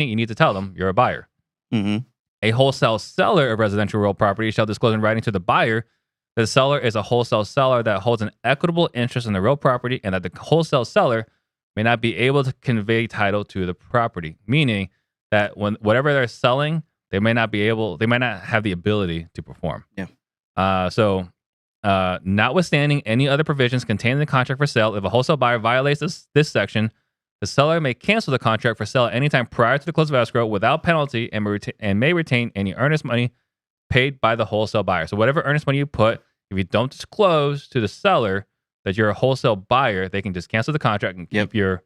you need to tell them you're a buyer. Mm-hmm. A wholesale seller of residential real property shall disclose in writing to the buyer that the seller is a wholesale seller that holds an equitable interest in the real property and that the wholesale seller may not be able to convey title to the property, meaning that when whatever they're selling, they might not have the ability to perform. Yeah. So notwithstanding any other provisions contained in the contract for sale, if a wholesale buyer violates this section, the seller may cancel the contract for sale at any time prior to the close of escrow without penalty and may retain any earnest money paid by the wholesale buyer. So whatever earnest money you put, if you don't disclose to the seller that you're a wholesale buyer, they can just cancel the contract and keep your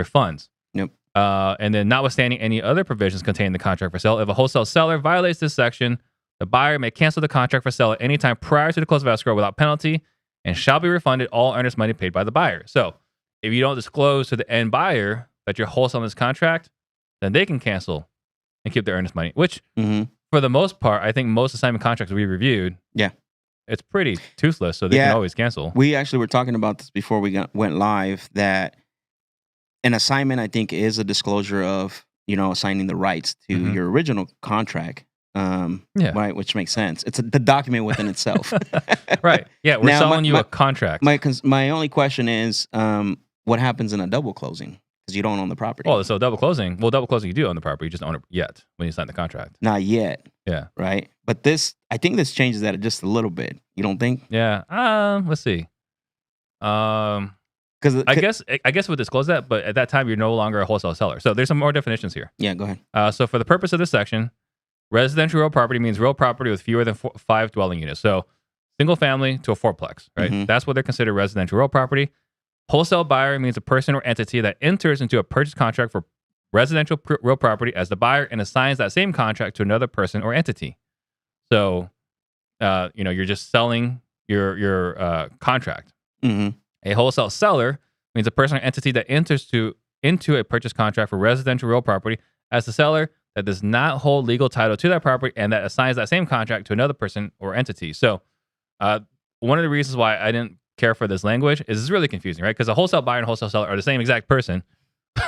funds. Yep. And then notwithstanding any other provisions contained in the contract for sale, if a wholesale seller violates this section, the buyer may cancel the contract for sale at any time prior to the close of escrow without penalty and shall be refunded all earnest money paid by the buyer. So if you don't disclose to the end buyer that you're wholesaling this contract, then they can cancel and keep their earnest money, which for the most part, I think most assignment contracts we reviewed, it's pretty toothless, so they can always cancel. We actually were talking about this before we went live, that an assignment, I think, is a disclosure of, assigning the rights to your original contract. Right, which makes sense. It's the document within itself. Right. Yeah, we're selling you a contract. My only question is, what happens in a double closing? Because you don't own the property. Well, so double closing you do own the property. You just don't own it yet when you sign the contract. Not yet. Yeah. Right. But I think this changes that just a little bit. You don't think? Yeah. Let's see. Because I guess we'll disclose that, but at that time you're no longer a wholesale seller. So there's some more definitions here. Yeah, go ahead. So for the purpose of this section, residential real property means real property with fewer than 5 dwelling units. So single family to a fourplex, right? That's what they're considered residential real property. Wholesale buyer means a person or entity that enters into a purchase contract for residential real property as the buyer and assigns that same contract to another person or entity. So, you're just selling your contract. A wholesale seller means a person or entity that enters into a purchase contract for residential real property as the seller that does not hold legal title to that property and that assigns that same contract to another person or entity. So, one of the reasons why I didn't care for this language is it's really confusing, right? Because a wholesale buyer and wholesale seller are the same exact person,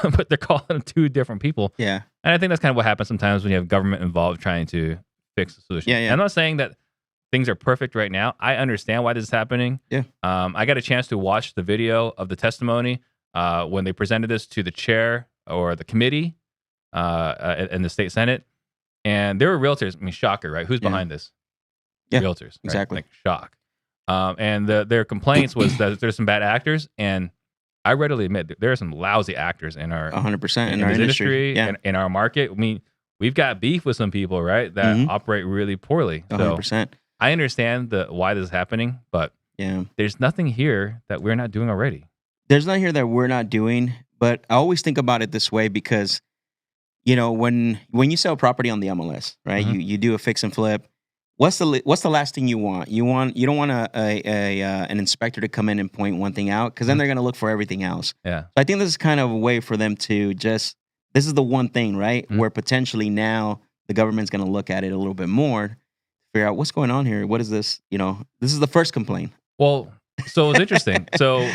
but they're calling them two different people. Yeah. And I think that's kind of what happens sometimes when you have government involved trying to fix the solution. Yeah. I'm not saying that things are perfect right now. I understand why this is happening. Yeah. I got a chance to watch the video of the testimony when they presented this to the chair or the committee in the state Senate. And there were realtors. I mean, shocker, right? Who's behind this? Yeah, realtors. Right? Exactly. Like, shock. And their complaints was that there's some bad actors. And I readily admit there are some lousy actors in our 100% in our industry and in our market. I mean, we've got beef with some people, right, that operate really poorly. 100%. So I understand why this is happening, but there's nothing here that we're not doing already. There's nothing here that we're not doing, but I always think about it this way because, when you sell property on the MLS, right, you do a fix and flip. What's the last thing you want? You don't want an inspector to come in and point one thing out because then they're going to look for everything else. Yeah. So I think this is kind of a way for them to this is the one thing, right, where potentially now the government's going to look at it a little bit more, figure out what's going on here. What is this? This is the first complaint. Well, so it's interesting. So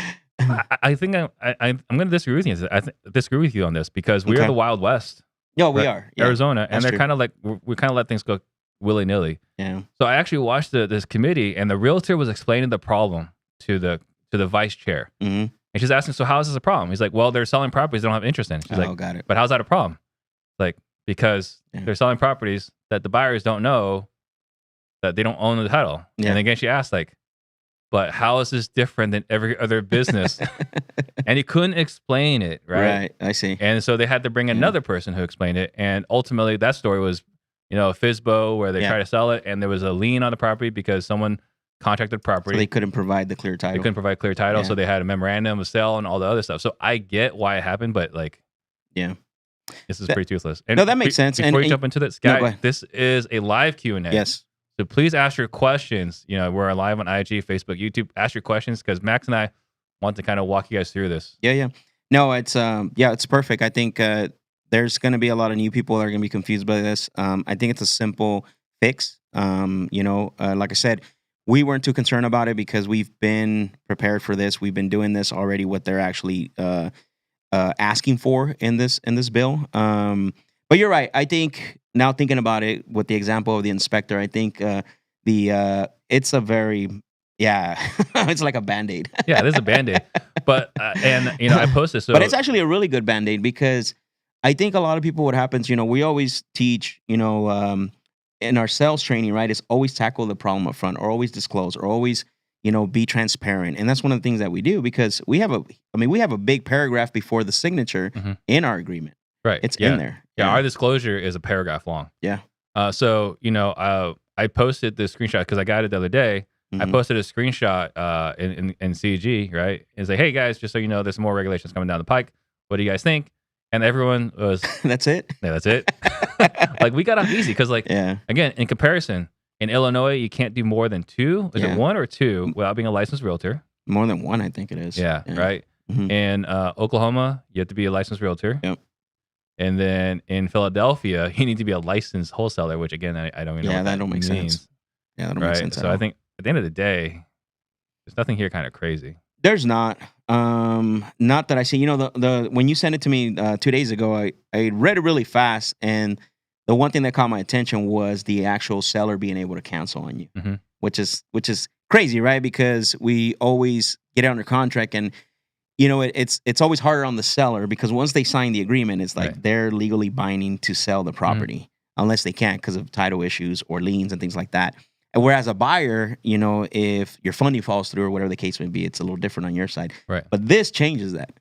I think I'm going to disagree with you. I disagree with you on this because we are the Wild West. No, we are. Yeah, Arizona, and they're kind of like we kind of let things go willy-nilly. Yeah. So I actually watched this committee, and the realtor was explaining the problem to the vice chair, and she's asking, "So how is this a problem?" He's like, "Well, they're selling properties they don't have interest in." She's like, got it. But how's that a problem? Like, because they're selling properties that the buyers don't know that they don't own the title. Yeah. And again, she asked, like, "But how is this different than every other business?" And he couldn't explain it, right? Right, I see. And so they had to bring another person who explained it, and ultimately that story was, a FSBO where they try to sell it, and there was a lien on the property because someone contracted property. So they couldn't provide the clear title. They couldn't provide clear title, so they had a memorandum of sale and all the other stuff. So I get why it happened, but this is pretty toothless. And no, that makes sense. Before you jump into this, guy, no, this is a live Q&A. Yes. So please ask your questions. We're live on IG, Facebook, YouTube. Ask your questions because Max and I want to kind of walk you guys through this. Yeah. No, it's it's perfect. I think there's going to be a lot of new people that are going to be confused by this. I think it's a simple fix. Like I said, we weren't too concerned about it because we've been prepared for this. We've been doing this already. What they're actually asking for in this bill. But you're right. I think now thinking about it with the example of the inspector, I think it's a very it's like a Band-Aid. Yeah, this is a Band-Aid. But and I posted so But it's actually a really good Band-Aid because I think a lot of people, what happens, we always teach, in our sales training, right, is always tackle the problem up front, or always disclose, or always, be transparent. And that's one of the things that we do, because we have a big paragraph before the signature in our agreement. Right. It's in there. Yeah, our disclosure is a paragraph long. Yeah. So, I posted this screenshot because I got it the other day. I posted a screenshot in CG, right? It's like, hey guys, just so you know, there's more regulations coming down the pike. What do you guys think? And everyone was, That's it. yeah, that's it. Like, we got off easy because, again, in comparison, in Illinois, you can't do more than 2. Is it 1 or 2 without being a licensed realtor? More than 1, I think it is. Yeah. Right. In Oklahoma, you have to be a licensed realtor. Yep. And then in Philadelphia, you need to be a licensed wholesaler, which again, I don't even know what that don't make means. sense. Yeah, that don't make sense. So I think at the end of the day, there's nothing here kind of crazy. There's not. Not that I see. The when you sent it to me 2 days ago, I read it really fast, and the one thing that caught my attention was the actual seller being able to cancel on you, which is crazy, right? Because we always get it under contract, and it's always harder on the seller, because once they sign the agreement, it's like they're legally binding to sell the property, unless they can't because of title issues or liens and things like that. And whereas a buyer, if your funding falls through or whatever the case may be, it's a little different on your side. Right. But this changes that.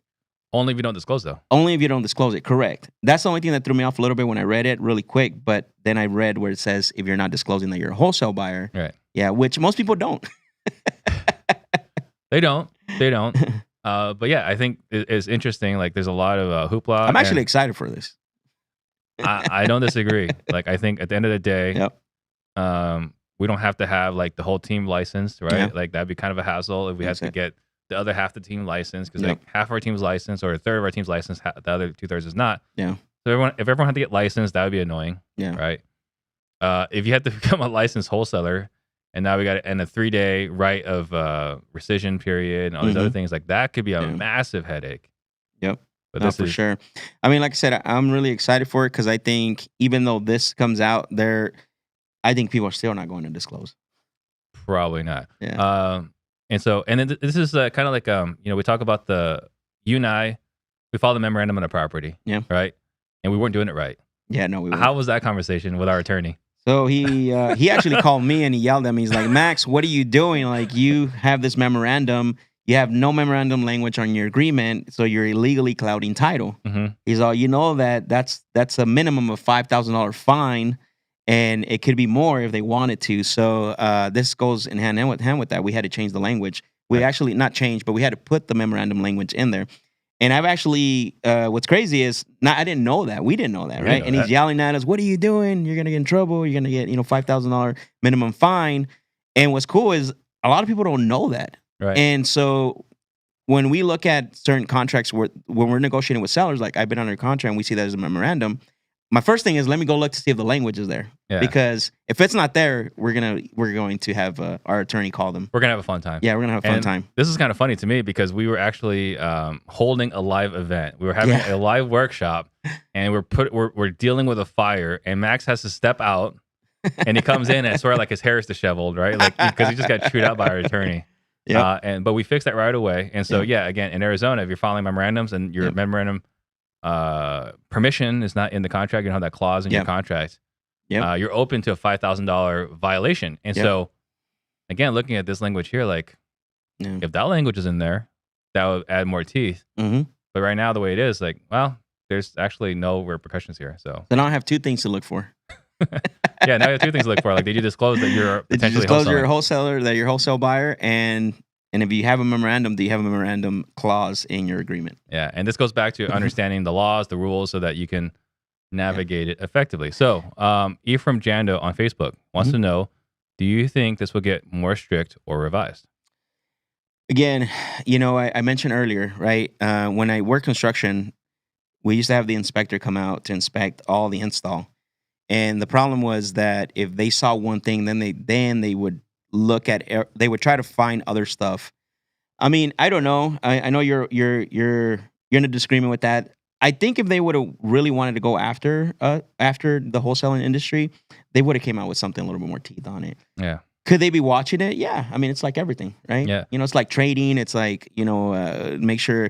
Only if you don't disclose, though. Only if you don't disclose it. Correct. That's the only thing that threw me off a little bit when I read it really quick. But then I read where it says if you're not disclosing that you're a wholesale buyer. Right. Yeah, which most people don't. They don't. But yeah, I think it's interesting. Like, there's a lot of hoopla. I'm actually excited for this. I don't disagree. Like, I think at the end of the day, we don't have to have like the whole team licensed, right? Yeah. Like, that'd be kind of a hassle if we had to get the other half of the team licensed, because like half of our team's licensed or a third of our team's licensed, the other 2/3 is not. Yeah. So if everyone had to get licensed, that would be annoying. Yeah. Right. If you had to become a licensed wholesaler, and now we got a 3-day right of rescission period and all these other things, like that could be a massive headache. Yep. But No, for sure. I mean, like I said, I'm really excited for it, because I think even though this comes out there, I think people are still not going to disclose. Probably not. Yeah. And then this is kind of like, we talk about you and I, we filed a memorandum on a property. Yeah. Right. And we weren't doing it right. Yeah, no, we weren't. How was that conversation with our attorney? So he actually called me and he yelled at me. He's like, Max, what are you doing? Like, you have this memorandum. You have no memorandum language on your agreement, so you're illegally clouding title. He's all, that's a minimum of $5,000 fine, and it could be more if they wanted to. So this goes in hand with that. We had to change the language. We actually, not change, but we had to put the memorandum language in there. And I've actually, what's crazy is, I didn't know that. We didn't know that, right? And he's yelling at us, what are you doing? You're going to get in trouble. You're going to get, $5,000 minimum fine. And what's cool is a lot of people don't know that. Right. And so when we look at certain contracts when we're negotiating with sellers, like I've been under contract and we see that as a memorandum, my first thing is, let me go look to see if the language is there. Yeah. Because if it's not there, we're going to have our attorney call them. We're going to have a fun time. Yeah, we're going to have a fun time. This is kind of funny to me, because we were actually holding a live event. We were having a live workshop, and we're dealing with a fire, and Max has to step out, and he comes in, and it's sort of like his hair is disheveled, right? Like, because he just got chewed out by our attorney. Yeah. But we fixed that right away. And so, again, in Arizona, if you're filing memorandums and your memorandum permission is not in the contract, you don't have that clause in your contract, you're open to a $5,000 violation. And so, again, looking at this language here, like, if that language is in there, that would add more teeth. But right now, the way it is, like, well, there's actually no repercussions here. So now I have 2 things to look for. Yeah, now you have 2 things to look for. Like, did you disclose that you're potentially you're a wholesaler, that you're a wholesale buyer, and if you have a memorandum, do you have a memorandum clause in your agreement? Yeah, and this goes back to understanding the laws, the rules, so that you can navigate it effectively. So, Ephraim Jando on Facebook wants to know, do you think this will get more strict or revised? Again, I mentioned earlier, right? When I work construction, we used to have the inspector come out to inspect all the install. And the problem was that if they saw one thing, then they would look at, they would try to find other stuff. I mean, I don't know. I know you're in a disagreement with that. I think if they would have really wanted to go after the wholesaling industry, they would have came out with something a little bit more teeth on it. Yeah. Could they be watching it? Yeah. I mean, it's like everything, right? Yeah. It's like trading. It's like, make sure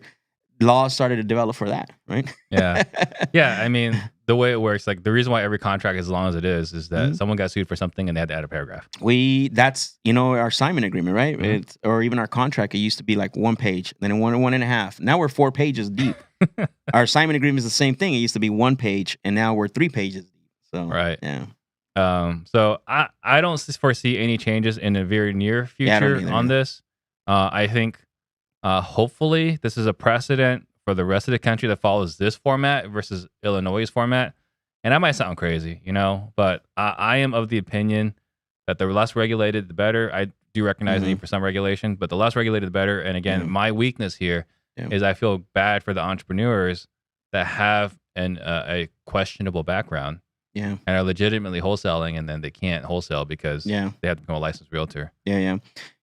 laws started to develop for that, right? Yeah. Yeah. I mean, the way it works, like the reason why every contract is as long as it is that someone got sued for something and they had to add a paragraph. That's our assignment agreement, right? Mhm. Or even our contract. It used to be like 1 page, then one and a half. Now we're 4 pages deep. Our assignment agreement is the same thing. It used to be 1 page, and now we're 3 pages deep. So Right. yeah. So I don't foresee any changes in the very near Yeah, I don't future either, on yeah. this. I think hopefully this is a precedent for the rest of the country that follows this format versus Illinois' format. And that might sound crazy, but I am of the opinion that the less regulated, the better. I do recognize the need for some regulation, but the less regulated, the better. And again, my weakness here is I feel bad for the entrepreneurs that have a questionable background. Yeah. And are legitimately wholesaling, and then they can't wholesale because they have to become a licensed realtor. Yeah.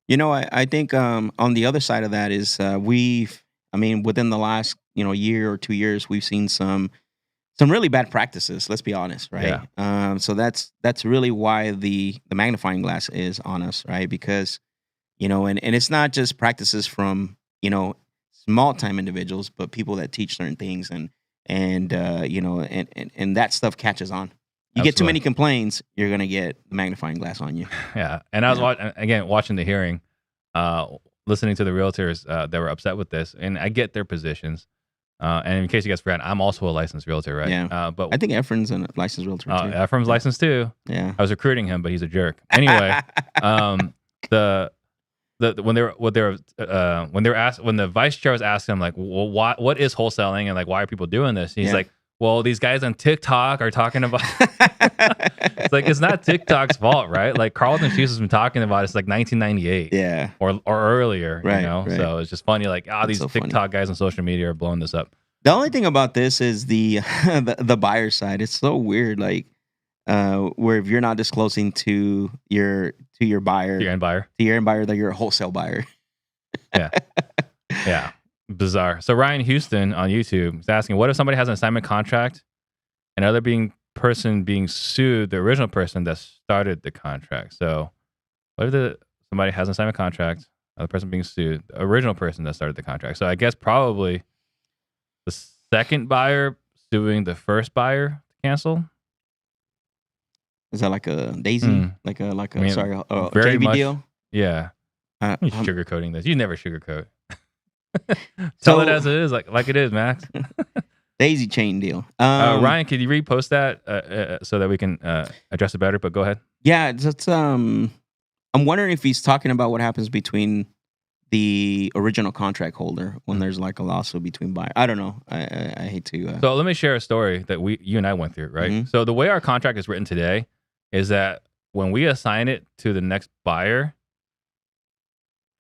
I think on the other side of that is within the last year or 2 years, we've seen some really bad practices. Let's be honest, right? Yeah. So that's really why the magnifying glass is on us, right? Because and it's not just practices from small time individuals, but people that teach certain things, and that stuff catches on. You get too many complaints, you're gonna get the magnifying glass on you. Yeah, and I was watching the hearing, listening to the realtors that were upset with this, and I get their positions. And in case you guys forgot, I'm also a licensed realtor, right? Yeah. But I think Efren's a licensed realtor too. Ephraim's licensed too. Yeah. I was recruiting him, but he's a jerk. Anyway, when the vice chair was asking him like, well, what is wholesaling and like why are people doing this? And he's like, well, these guys on TikTok are talking about. It's like it's not TikTok's fault, right? Like Carlton Sheets has been talking about it's like 1998, yeah, or earlier, right. So it's just funny, like these so TikTok guys on social media are blowing this up. The only thing about this is the buyer side. It's so weird, like where if you're not disclosing to your buyer, to your end buyer, that you're a wholesale buyer. Yeah, bizarre. So Ryan Houston on YouTube is asking, what if somebody has an assignment contract and other person being sued the original person that started the contract? So what if somebody has an assignment contract, other person being sued the original person that started the contract? So I guess probably the second buyer suing the first buyer to cancel. Is that like a daisy? Like a very JV much, deal? Yeah. Sugarcoating this. You never sugarcoat. Tell it as it is, like it is, Max. Daisy chain deal. Ryan, could you repost that so that we can address it better? But go ahead. Yeah, it's I'm wondering if he's talking about what happens between the original contract holder when there's like a lawsuit between buyers. I don't know. I hate to. So let me share a story that you and I went through, right? Mm-hmm. So the way our contract is written today is that when we assign it to the next buyer,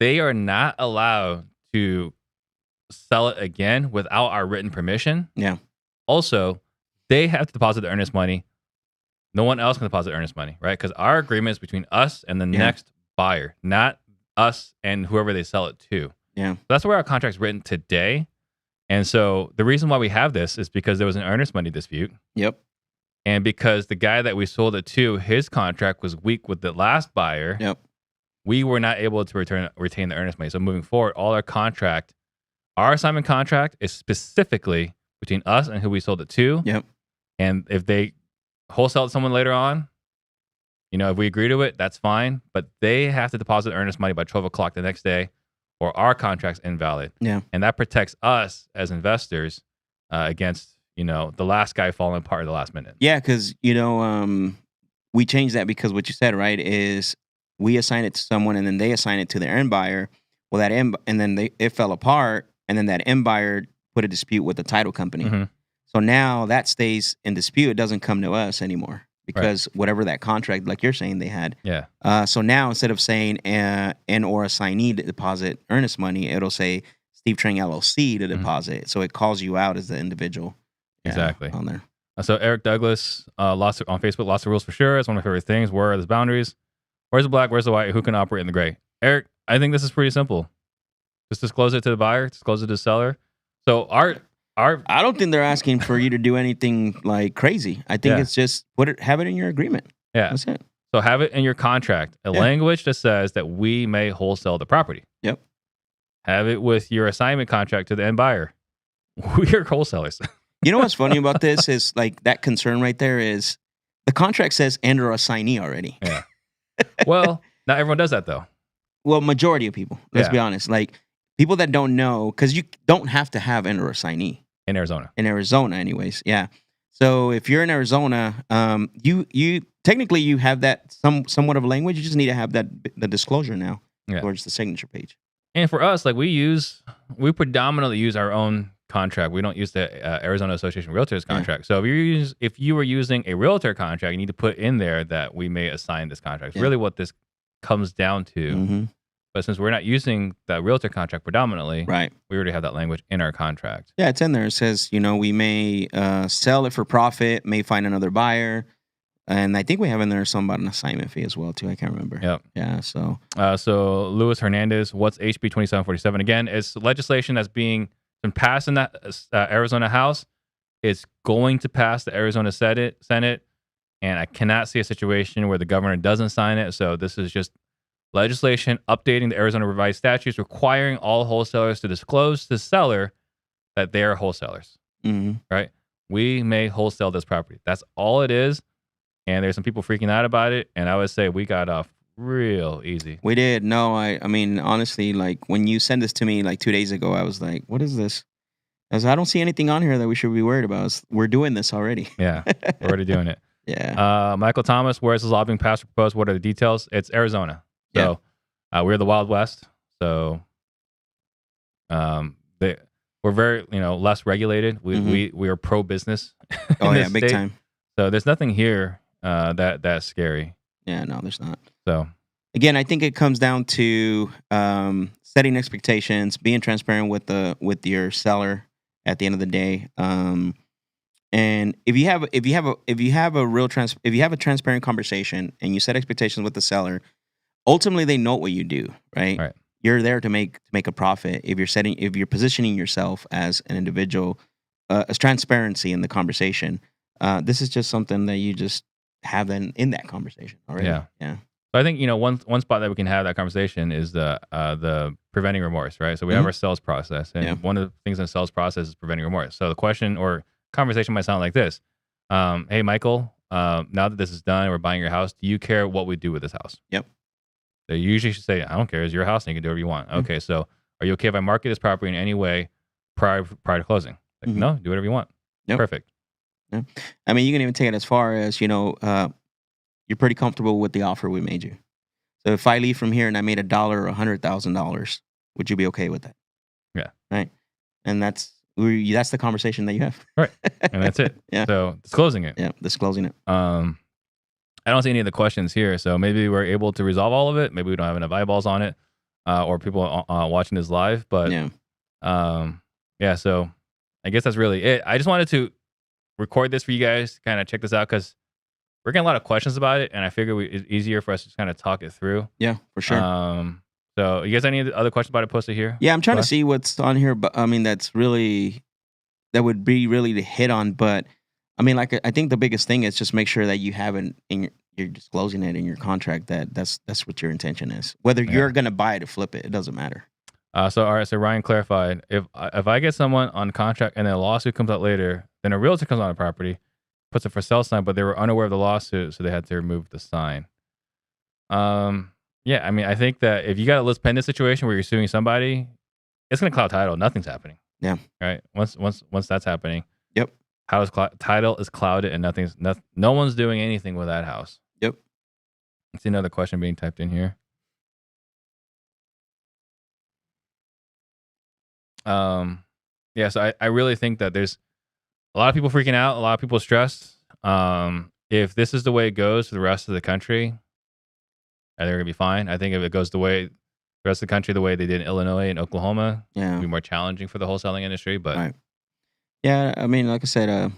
they are not allowed to sell it again without our written permission. Yeah. Also, they have to deposit the earnest money. No one else can deposit earnest money, right? Because our agreement is between us and the next buyer, not us and whoever they sell it to. Yeah. So that's where our contract's written today. And so the reason why we have this is because there was an earnest money dispute. Yep. And because the guy that we sold it to, his contract was weak with the last buyer. Yep. We were not able to retain the earnest money. So moving forward, our assignment contract is specifically between us and who we sold it to. Yep. And if they wholesale someone later on, if we agree to it, that's fine. But they have to deposit earnest money by 12 o'clock the next day, or our contract's invalid. Yeah. And that protects us as investors against, the last guy falling apart at the last minute. Yeah, because, we changed that because what you said, right, is we assign it to someone and then they assign it to their end buyer. Well, and then it fell apart, and then that end buyer put a dispute with the title company. Mm-hmm. So now that stays in dispute. It doesn't come to us anymore because whatever that contract, like you're saying, they had. Yeah. So now instead of saying and or assignee to deposit earnest money, it'll say Steve Trang LLC to deposit. Mm-hmm. So it calls you out as the individual. Exactly. On there. So Eric Douglas, lots on Facebook, lots of rules for sure. It's one of my favorite things. Where are the boundaries? Where's the black? Where's the white? Who can operate in the gray? Eric, I think this is pretty simple. Just disclose it to the buyer, disclose it to the seller. So I don't think they're asking for you to do anything like crazy. I think it's just have it in your agreement. Yeah. That's it. So have it in your contract, a language that says that we may wholesale the property. Yep. Have it with your assignment contract to the end buyer. We are wholesalers. You know what's funny about this is like that concern right there is the contract says and or assignee already. Yeah. Well, not everyone does that though. Well, majority of people. Let's be honest. Like people that don't know, because you don't have to have and or assignee in Arizona. In Arizona, anyways. Yeah. So if you're in Arizona, you technically you have that somewhat of a language. You just need to have the disclosure now towards the signature page. And for us, like we predominantly use our own contract. We don't use the Arizona Association of Realtors contract. So if you were using a realtor contract, you need to put in there that we may assign this contract. It's really what this comes down to. Mm-hmm. But since we're not using the realtor contract predominantly, we already have that language in our contract. Yeah, it's in there. It says, we may sell it for profit, may find another buyer. And I think we have in there something about an assignment fee as well, too. I can't remember. Yep. Yeah, so. So Luis Hernandez, what's HB 2747? Again, it's legislation that's been passed in that Arizona House. It's going to pass the Arizona Senate. And I cannot see a situation where the governor doesn't sign it. So this is just legislation updating the Arizona revised statutes requiring all wholesalers to disclose to the seller that they are wholesalers. Mm-hmm. Right? We may wholesale this property. That's all it is. And there's some people freaking out about it. And I would say we got off real easy. We did. No, I mean, honestly, like when you sent this to me like 2 days ago, I was like, what is this? I don't see anything on here that we should be worried about. We're doing this already. Yeah, we're already doing it. Yeah. Michael Thomas, where is this law being passed or proposed? What are the details? It's Arizona. So we're the Wild West. So we're very, less regulated. We are pro-business. Oh, yeah, big time. So there's nothing here that's scary. Yeah, no, there's not. So again, I think it comes down to setting expectations, being transparent with your seller at the end of the day. And if you have a transparent conversation and you set expectations with the seller, ultimately they know what you do, right? You're there to make a profit. If you're positioning yourself as an individual, as transparency in the conversation, this is just something that you just have in that conversation already. Yeah. So I think one spot that we can have that conversation is the preventing remorse, right? So we have our sales process, and one of the things in the sales process is preventing remorse. So the question or conversation might sound like this: hey, Michael, now that this is done, we're buying your house. Do you care what we do with this house? Yep. So you usually should say, I don't care. It's your house, and you can do whatever you want. Okay, so are you okay if I market this property in any way prior to closing? Like, no, do whatever you want. Yep. Perfect. Yeah. I mean, you can even take it as far as, you're pretty comfortable with the offer we made you. So if I leave from here and I made $1 or $100,000, would you be okay with that? Yeah. Right. And that's the conversation that you have. Right. And that's it. Yeah. So disclosing it. Yeah. Disclosing it. I don't see any of the questions here. So maybe we're able to resolve all of it. Maybe we don't have enough eyeballs on it, or people watching this live. But so I guess that's really it. I just wanted to record this for you guys to kind of check this out because we're getting a lot of questions about it, and I figure it's easier for us to just kind of talk it through. Yeah, for sure. So you guys have any other questions about it posted here? Yeah, I'm trying to see what's on here, but I mean, that would be really to hit on. But I mean, like, I think the biggest thing is just make sure that you have you're disclosing it in your contract that's what your intention is. Whether you're going to buy it or flip it, it doesn't matter. So Ryan clarified, if I get someone on contract and then a lawsuit comes out later, then a realtor comes on the property, puts a for sale sign, but they were unaware of the lawsuit, so they had to remove the sign. Yeah, I mean, I think that if you got a list pending situation where you're suing somebody, it's going to cloud title. Nothing's happening. Yeah. Right. Once that's happening. Yep. Title is clouded and no one's doing anything with that house. Yep. I see another question being typed in here. Yeah, so I really think that there's a lot of people freaking out, a lot of people stressed. If this is the way it goes for the rest of the country, they're going to be fine. I think if it goes the rest of the country, the way they did in Illinois and Oklahoma, it'll be more challenging for the wholesaling industry. But yeah, I mean, like I said,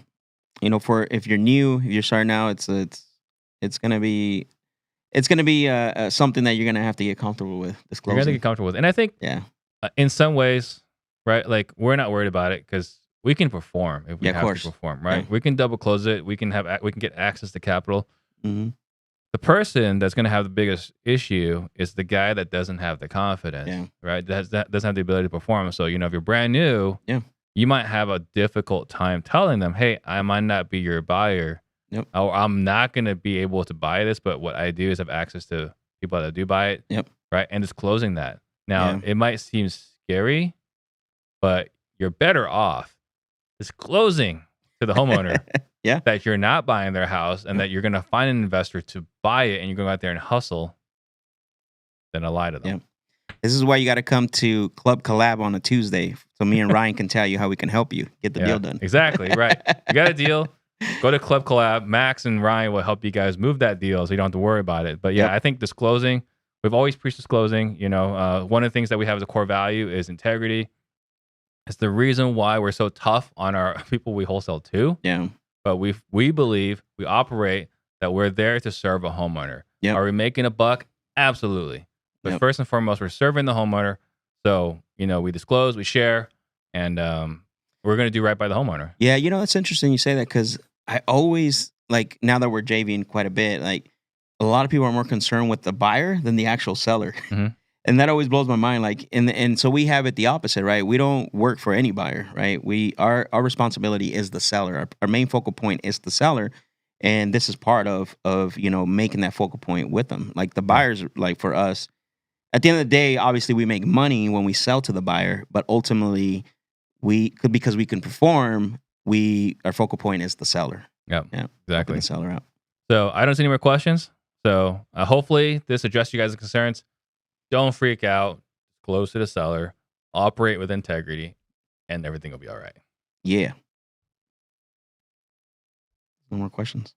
if you're new, if you're starting out, it's gonna be something that you're gonna have to get comfortable with disclosing. You're gonna get comfortable with, and I think in some ways, right? Like we're not worried about it because we can perform if we Yeah, of have course. to perform, right? Yeah. We can double close it. We can get access to capital. Mhm. The person that's going to have the biggest issue is the guy that doesn't have the confidence, Yeah. right? That doesn't have the ability to perform. So, if you're brand new, Yeah. you might have a difficult time telling them, hey, I might not be your buyer. Yep. Or I'm not going to be able to buy this, but what I do is have access to people that do buy it, Yep. right? And disclosing that. Now, Yeah. it might seem scary, but you're better off disclosing to the homeowner Yeah. that you're not buying their house and that you're going to find an investor to buy it and you're going to go out there and hustle than to lie to them. Yeah. This is why you got to come to Club Collab on a Tuesday so me and Ryan can tell you how we can help you get the deal done. Exactly, right. You got a deal, go to Club Collab. Max and Ryan will help you guys move that deal so you don't have to worry about it. But Yep. I think disclosing, we've always preached disclosing. One of the things that we have as a core value is integrity. It's the reason why we're so tough on our people we wholesale to. Yeah. But we believe, we operate that we're there to serve a homeowner. Yep. Are we making a buck? Absolutely. But Yep. first and foremost, we're serving the homeowner. So, we disclose, we share, and we're going to do right by the homeowner. Yeah, it's interesting you say that because I always, like, now that we're JVing quite a bit, like, a lot of people are more concerned with the buyer than the actual seller. Mhm. And that always blows my mind. Like, and so we have it the opposite, right? We don't work for any buyer, right? Our responsibility is the seller. Our main focal point is the seller. And this is part of making that focal point with them. Like, the buyers, like, for us, at the end of the day, obviously we make money when we sell to the buyer, but ultimately because we can perform, our focal point is the seller. Yeah, helping exactly. the seller out. So I don't see any more questions. So hopefully this addressed you guys' concerns. Don't freak out. Close to the seller. Operate with integrity, and everything will be all right. Yeah. No more questions.